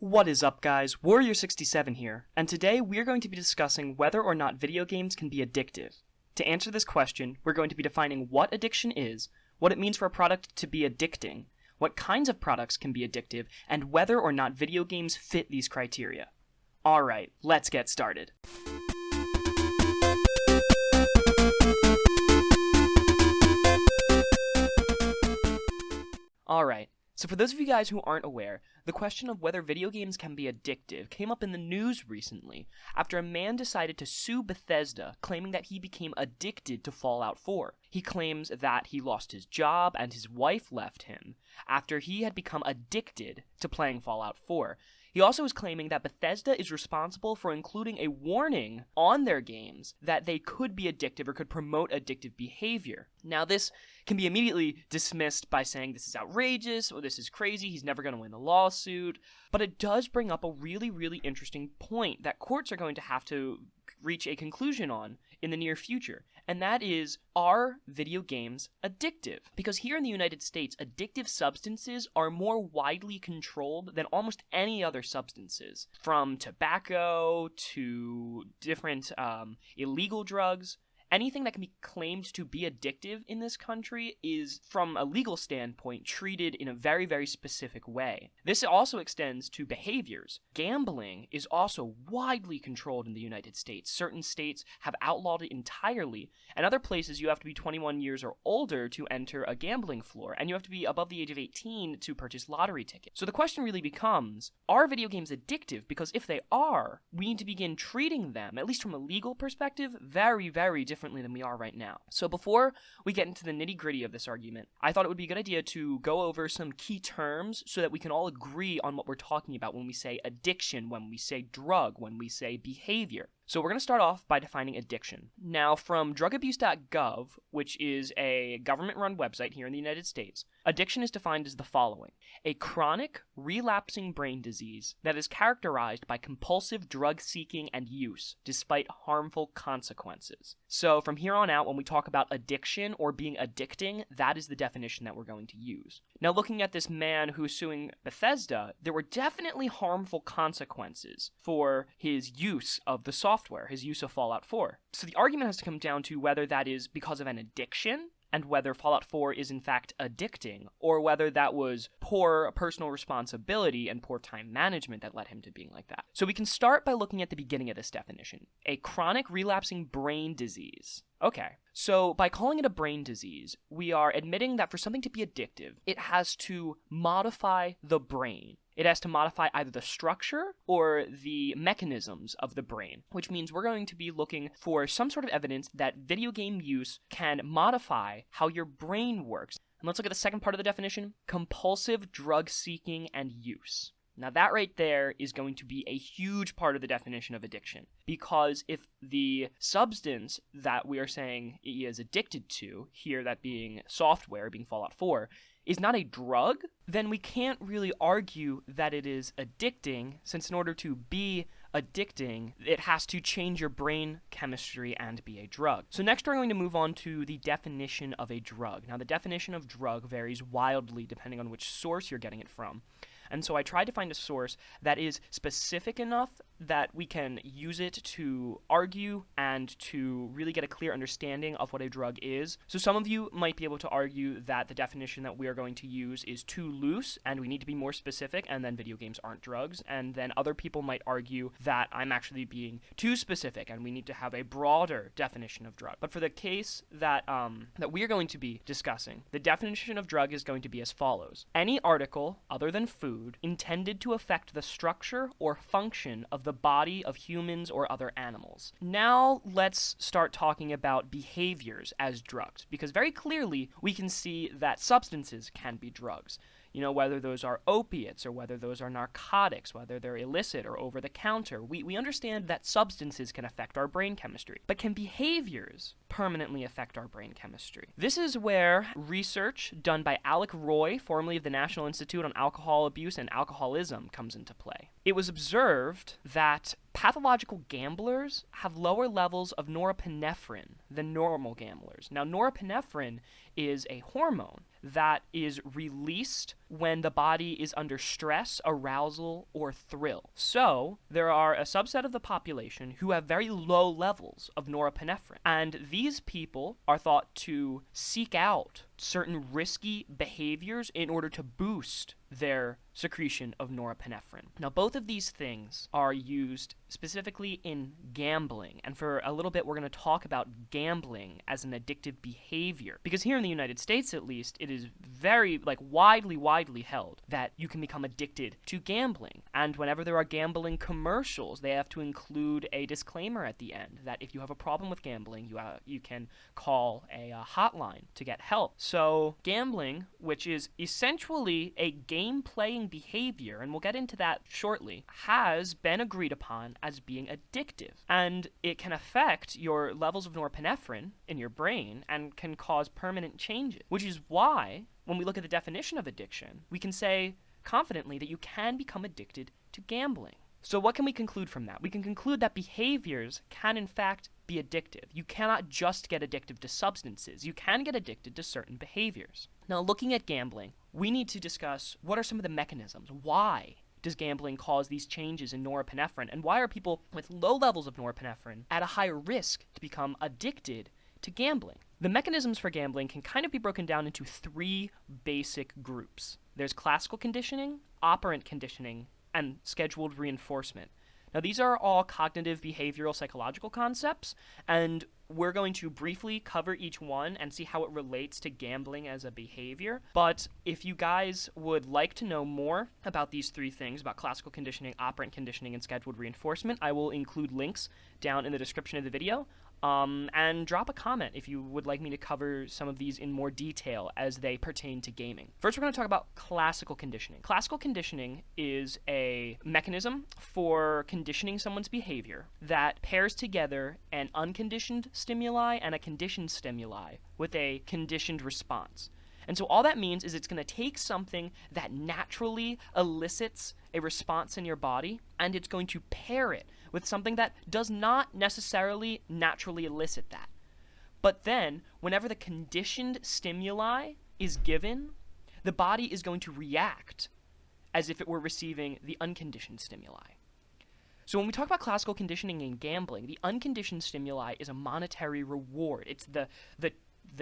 What is up, guys? Warrior67 here, and today we are going to be discussing whether or not video games can be addictive. To answer this question, we're going to be defining what addiction is, what it means for a product to be addicting, what kinds of products can be addictive, and whether or not video games fit these criteria. Alright, let's get started. Alright, so for those of you guys who aren't aware, the question of whether video games can be addictive came up in the news recently after a man decided to sue Bethesda, claiming that he became addicted to Fallout 4. He claims that he lost his job and his wife left him after he had become addicted to playing Fallout 4. He also is claiming that Bethesda is responsible for including a warning on their games that they could be addictive or could promote addictive behavior. Now, this can be immediately dismissed by saying this is outrageous or this is crazy, he's never going to win the lawsuit, but it does bring up a really, really interesting point that courts are going to have to reach a conclusion on in the near future, and that is, are video games addictive? Because here in the United States, addictive substances are more widely controlled than almost any other substances, from tobacco to different illegal drugs. Anything that can be claimed to be addictive in this country is, from a legal standpoint, treated in a very, very specific way. This also extends to behaviors. Gambling is also widely controlled in the United States. Certain states have outlawed it entirely, and other places you have to be 21 years or older to enter a gambling floor, and you have to be above the age of 18 to purchase lottery tickets. So the question really becomes, are video games addictive? Because if they are, we need to begin treating them, at least from a legal perspective, very, very differently than we are right now. So before we get into the nitty-gritty of this argument, I thought it would be a good idea to go over some key terms so that we can all agree on what we're talking about when we say addiction, when we say drug, when we say behavior. So we're going to start off by defining addiction. Now, from drugabuse.gov, which is a government-run website here in the United States, addiction is defined as the following: a chronic, relapsing brain disease that is characterized by compulsive drug seeking and use, despite harmful consequences. So from here on out, when we talk about addiction or being addicting, that is the definition that we're going to use. Now, looking at this man who is suing Bethesda, there were definitely harmful consequences for his use of the software, his use of Fallout 4. So the argument has to come down to whether that is because of an addiction, and whether Fallout 4 is in fact addicting, or whether that was poor personal responsibility and poor time management that led him to being like that. So we can start by looking at the beginning of this definition: a chronic relapsing brain disease. Okay, so by calling it a brain disease, we are admitting that for something to be addictive, it has to modify the brain. It has to modify either the structure or the mechanisms of the brain, which means we're going to be looking for some sort of evidence that video game use can modify how your brain works. And let's look at the second part of the definition: compulsive drug seeking and use. Now that right there is going to be a huge part of the definition of addiction, because if the substance that we are saying he is addicted to, here that being software, being Fallout 4, is not a drug, then we can't really argue that it is addicting, since in order to be addicting, it has to change your brain chemistry and be a drug. So next we're going to move on to the definition of a drug. Now the definition of drug varies wildly depending on which source you're getting it from. And so I tried to find a source that is specific enough that we can use it to argue and to really get a clear understanding of what a drug is. So some of you might be able to argue that the definition that we are going to use is too loose and we need to be more specific, and then video games aren't drugs. And then other people might argue that I'm actually being too specific and we need to have a broader definition of drug. But for the case that we are going to be discussing, the definition of drug is going to be as follows: any article other than food intended to affect the structure or function of the body of humans or other animals. Now let's start talking about behaviors as drugs, because very clearly we can see that substances can be drugs. You know, whether those are opiates or whether those are narcotics, whether they're illicit or over the counter. We understand that substances can affect our brain chemistry, but can behaviors permanently affect our brain chemistry? This is where research done by Alec Roy, formerly of the National Institute on Alcohol Abuse and Alcoholism, comes into play. It was observed that Pathological gamblers have lower levels of norepinephrine than normal gamblers. Now, norepinephrine is a hormone that is released when the body is under stress, arousal, or thrill. So, there are a subset of the population who have very low levels of norepinephrine, and these people are thought to seek out certain risky behaviors in order to boost their secretion of norepinephrine. Now, both of these things are used specifically in gambling, and for a little bit we're going to talk about gambling as an addictive behavior, because here in the United States at least, it is very widely held that you can become addicted to gambling, and whenever there are gambling commercials, they have to include a disclaimer at the end that if you have a problem with gambling, you can call a hotline to get help. So gambling, which is essentially a game-playing behavior, and we'll get into that shortly, has been agreed upon as being addictive, and it can affect your levels of norepinephrine in your brain and can cause permanent changes, which is why when we look at the definition of addiction, we can say confidently that you can become addicted to gambling. So what can we conclude from that? We can conclude that behaviors can in fact be addictive. You cannot just get addicted to substances. You can get addicted to certain behaviors. Now, looking at gambling, we need to discuss what are some of the mechanisms. Why does gambling cause these changes in norepinephrine? And why are people with low levels of norepinephrine at a higher risk to become addicted to gambling? The mechanisms for gambling can kind of be broken down into three basic groups. There's classical conditioning, operant conditioning, and scheduled reinforcement. Now, these are all cognitive, behavioral, psychological concepts, and we're going to briefly cover each one and see how it relates to gambling as a behavior. But if you guys would like to know more about these three things, about classical conditioning, operant conditioning, and scheduled reinforcement, I will include links down in the description of the video. And drop a comment if you would like me to cover some of these in more detail as they pertain to gaming. First, we're going to talk about classical conditioning. Classical conditioning is a mechanism for conditioning someone's behavior that pairs together an unconditioned stimuli and a conditioned stimuli with a conditioned response. And so all that means is it's going to take something that naturally elicits a response in your body, and it's going to pair it with something that does not necessarily naturally elicit that. But then, whenever the conditioned stimuli is given, the body is going to react as if it were receiving the unconditioned stimuli. So when we talk about classical conditioning in gambling, the unconditioned stimuli is a monetary reward. It's the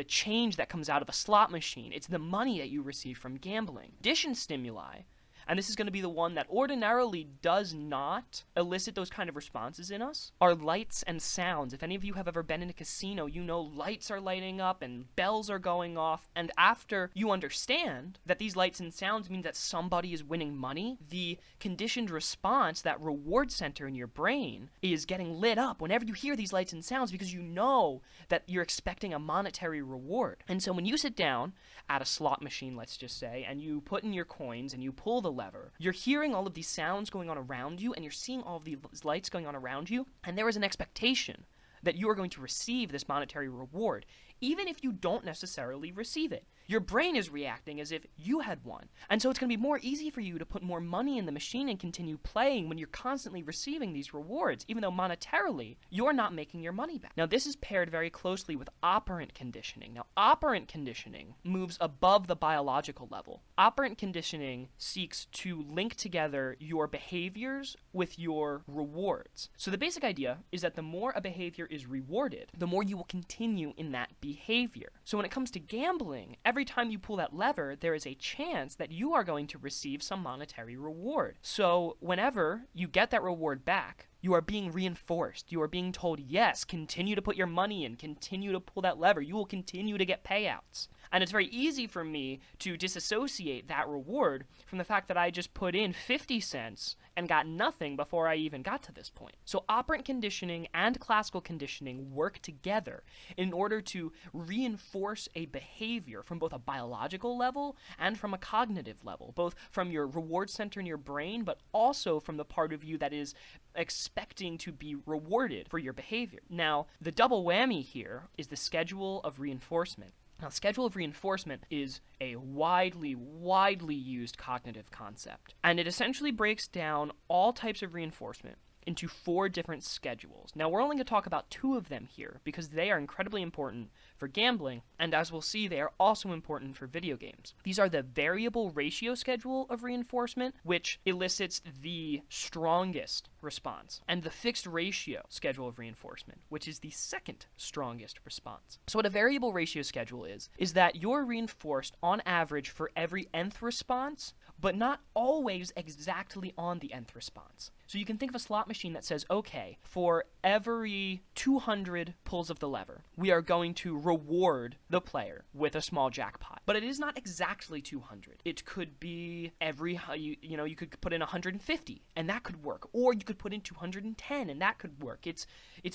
change that comes out of a slot machine. It's the money that you receive from gambling. Conditioned stimuli, and this is going to be the one that ordinarily does not elicit those kind of responses in us, are lights and sounds. If any of you have ever been in a casino, you know lights are lighting up and bells are going off, and after you understand that these lights and sounds mean that somebody is winning money, the conditioned response, that reward center in your brain, is getting lit up whenever you hear these lights and sounds because you know that you're expecting a monetary reward. And so when you sit down at a slot machine, let's just say, and you put in your coins and you pull the lever, you're hearing all of these sounds going on around you, and you're seeing all of these lights going on around you, and there is an expectation that you are going to receive this monetary reward, even if you don't necessarily receive it. Your brain is reacting as if you had won. And so it's going to be more easy for you to put more money in the machine and continue playing when you're constantly receiving these rewards, even though monetarily you're not making your money back. Now, this is paired very closely with operant conditioning. Now, operant conditioning moves above the biological level. Operant conditioning seeks to link together your behaviors with your rewards. So the basic idea is that the more a behavior is rewarded, the more you will continue in that behavior. So when it comes to gambling, every time you pull that lever, there is a chance that you are going to receive some monetary reward. So whenever you get that reward back, you are being reinforced. You are being told, yes, continue to put your money in, continue to pull that lever. You will continue to get payouts. And it's very easy for me to disassociate that reward from the fact that I just put in 50 cents and got nothing before I even got to this point. So operant conditioning and classical conditioning work together in order to reinforce a behavior from both a biological level and from a cognitive level, both from your reward center in your brain, but also from the part of you that is expecting to be rewarded for your behavior. Now, the double whammy here is the schedule of reinforcement. Now, schedule of reinforcement is a widely used cognitive concept, and it essentially breaks down all types of reinforcement into 4 different schedules. Now, we're only going to talk about 2 of them here because they are incredibly important for gambling, and as we'll see, they are also important for video games. These are the variable ratio schedule of reinforcement, which elicits the strongest response, and the fixed ratio schedule of reinforcement, which is the second strongest response. So what a variable ratio schedule is that you're reinforced on average for every nth response, but not always exactly on the nth response. So you can think of a slot machine that says, okay, for every 200 pulls of the lever, we are going to reward the player with a small jackpot. But it is not exactly 200. It could be you could put in 150, and that could work. Or you could put in 210, and that could work. It's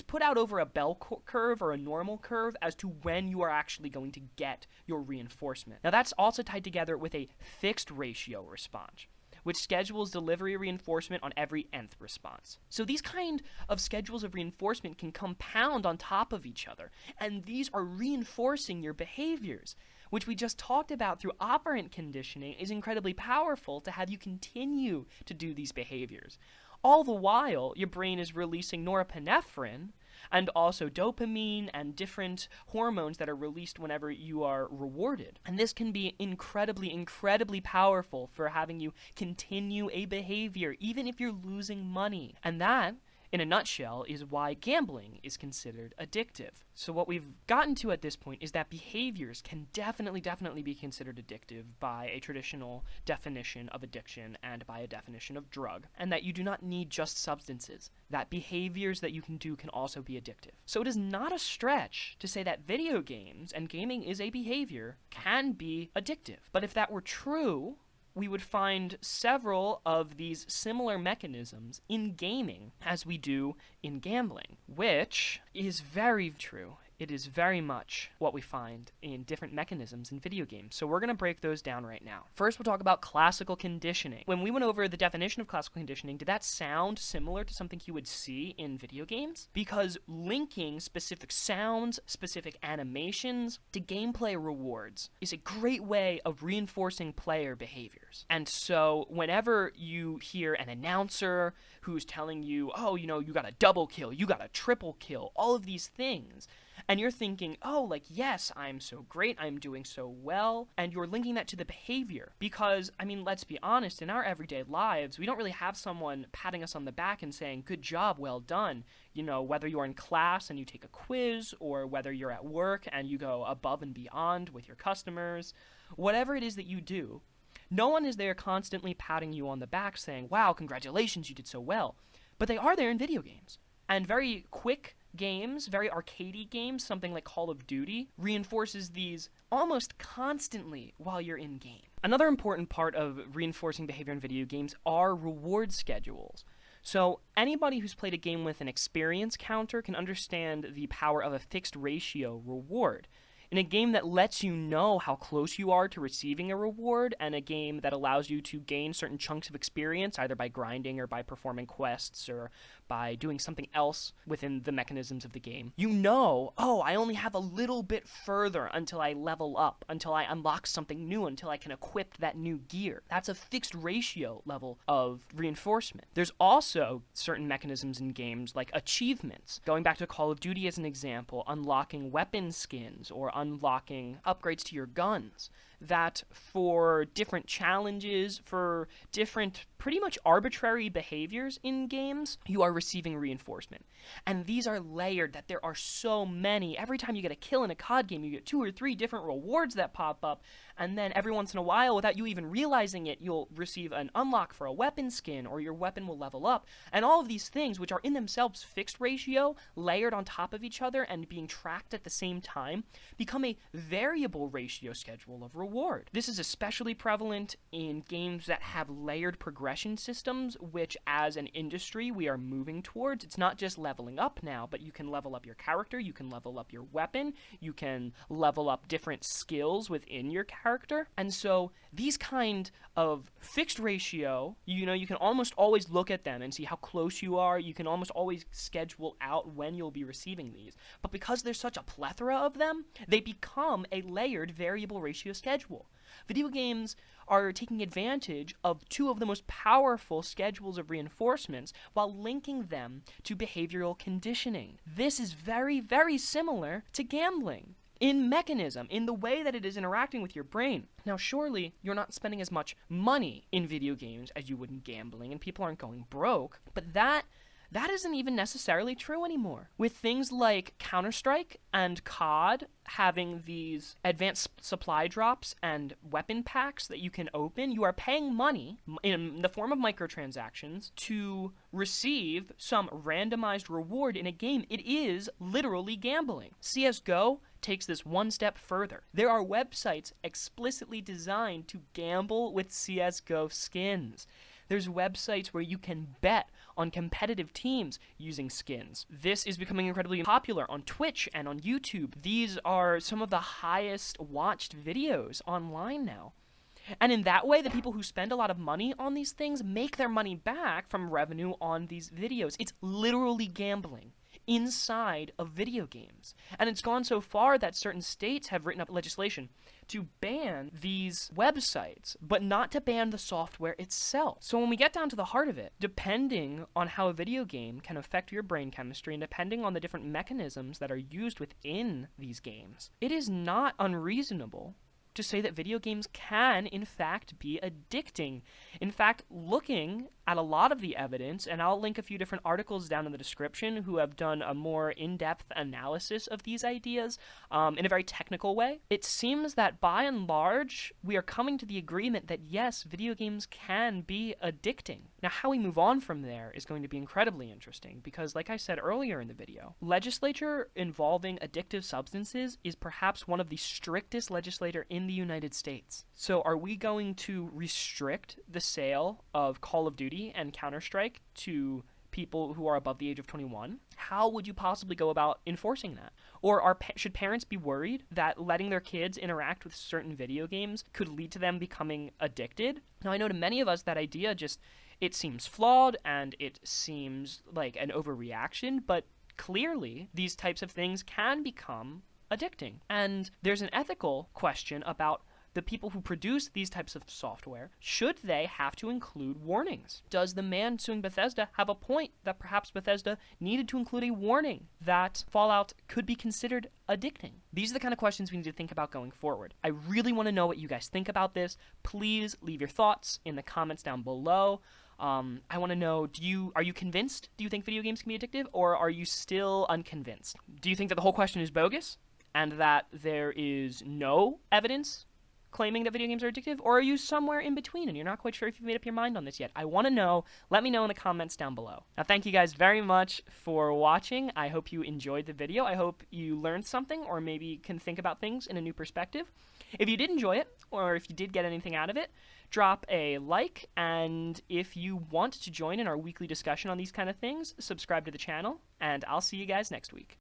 put out over a bell curve or a normal curve as to when you are actually going to get your reinforcement. Now that's also tied together with a fixed ratio response, which schedules delivery reinforcement on every nth response. So these kind of schedules of reinforcement can compound on top of each other, and these are reinforcing your behaviors, which we just talked about through operant conditioning is incredibly powerful to have you continue to do these behaviors. All the while, your brain is releasing norepinephrine, and also dopamine and different hormones that are released whenever you are rewarded. And this can be incredibly, incredibly powerful for having you continue a behavior, even if you're losing money. And that, in a nutshell, is why gambling is considered addictive. So what we've gotten to at this point is that behaviors can definitely be considered addictive by a traditional definition of addiction and by a definition of drug, and that you do not need just substances, that behaviors that you can do can also be addictive. So it is not a stretch to say that video games, and gaming is a behavior, can be addictive. But if that were true, we would find several of these similar mechanisms in gaming as we do in gambling, which is very true. It is very much what we find in different mechanisms in video games. So we're going to break those down right now. First, we'll talk about classical conditioning. When we went over the definition of classical conditioning, did that sound similar to something you would see in video games? Because linking specific sounds, specific animations to gameplay rewards is a great way of reinforcing player behaviors. And so whenever you hear an announcer who's telling you, oh, you got a double kill, you got a triple kill, all of these things, and you're thinking, oh, yes, I'm so great, I'm doing so well, and you're linking that to the behavior. Because, let's be honest, in our everyday lives, we don't really have someone patting us on the back and saying, good job, well done. Whether you're in class and you take a quiz, or whether you're at work and you go above and beyond with your customers, whatever it is that you do, no one is there constantly patting you on the back saying, wow, congratulations, you did so well. But they are there in video games. And very quick games, very arcadey games, something like Call of Duty, reinforces these almost constantly while you're in game. Another important part of reinforcing behavior in video games are reward schedules. So anybody who's played a game with an experience counter can understand the power of a fixed ratio reward. In a game that lets you know how close you are to receiving a reward, and a game that allows you to gain certain chunks of experience, either by grinding or by performing quests or by doing something else within the mechanisms of the game, I only have a little bit further until I level up, until I unlock something new, until I can equip that new gear. That's a fixed ratio level of reinforcement. There's also certain mechanisms in games like achievements. Going back to Call of Duty as an example, unlocking weapon skins or unlocking upgrades to your guns, that for different challenges, for different pretty much arbitrary behaviors in games, you are receiving reinforcement. And these are layered, that there are so many. Every time you get a kill in a COD game, you get 2 or 3 different rewards that pop up, and then every once in a while, without you even realizing it, you'll receive an unlock for a weapon skin, or your weapon will level up. And all of these things, which are in themselves fixed ratio, layered on top of each other and being tracked at the same time, become a variable ratio schedule of reward. This is especially prevalent in games that have layered progression systems, which as an industry we are moving towards. It's not just leveling up now, but you can level up your character, you can level up your weapon, you can level up different skills within your character. And so these kind of fixed ratio, you can almost always look at them and see how close you are. You can almost always schedule out when you'll be receiving these. But because there's such a plethora of them, they become a layered variable ratio schedule. Video games are taking advantage of two of the most powerful schedules of reinforcements while linking them to behavioral conditioning. This is very, very similar to gambling in mechanism, in the way that it is interacting with your brain. Now, surely you're not spending as much money in video games as you would in gambling, and people aren't going broke, but that isn't even necessarily true anymore. With things like Counter-Strike and COD having these advanced supply drops and weapon packs that you can open, you are paying money in the form of microtransactions to receive some randomized reward in a game. It is literally gambling. CSGO takes this one step further. There are websites explicitly designed to gamble with CSGO skins. There's websites where you can bet on competitive teams using skins. This is becoming incredibly popular on Twitch and on YouTube. These are some of the highest watched videos online now. And in that way, the people who spend a lot of money on these things make their money back from revenue on these videos. It's literally gambling inside of video games. And it's gone so far that certain states have written up legislation to ban these websites, but not to ban the software itself. So when we get down to the heart of it, depending on how a video game can affect your brain chemistry and depending on the different mechanisms that are used within these games, it is not unreasonable to say that video games can, in fact, be addicting. In fact, looking at a lot of the evidence, and I'll link a few different articles down in the description who have done a more in-depth analysis of these ideas in a very technical way, it seems that by and large, we are coming to the agreement that yes, video games can be addicting. Now, how we move on from there is going to be incredibly interesting because, like I said earlier in the video, legislature involving addictive substances is perhaps one of the strictest legislature in the United States. So are we going to restrict the sale of Call of Duty and Counter-Strike to people who are above the age of 21? How would you possibly go about enforcing that? Or should parents be worried that letting their kids interact with certain video games could lead to them becoming addicted? Now, I know to many of us that idea it seems flawed and it seems like an overreaction, but clearly these types of things can become addicting. And there's an ethical question about the people who produce these types of software. Should they have to include warnings? Does the man suing Bethesda have a point that perhaps Bethesda needed to include a warning that Fallout could be considered addicting? These are the kind of questions we need to think about going forward. I really want to know what you guys think about this. Please leave your thoughts in the comments down below. I want to know, are you convinced? Do you think video games can be addictive, or are you still unconvinced? Do you think that the whole question is bogus and that there is no evidence claiming that video games are addictive, or are you somewhere in between and you're not quite sure if you've made up your mind on this yet? I want to know. Let me know in the comments down below. Now, thank you guys very much for watching. I hope you enjoyed the video. I hope you learned something or maybe can think about things in a new perspective. If you did enjoy it, or if you did get anything out of it, drop a like, and if you want to join in our weekly discussion on these kind of things, subscribe to the channel, and I'll see you guys next week.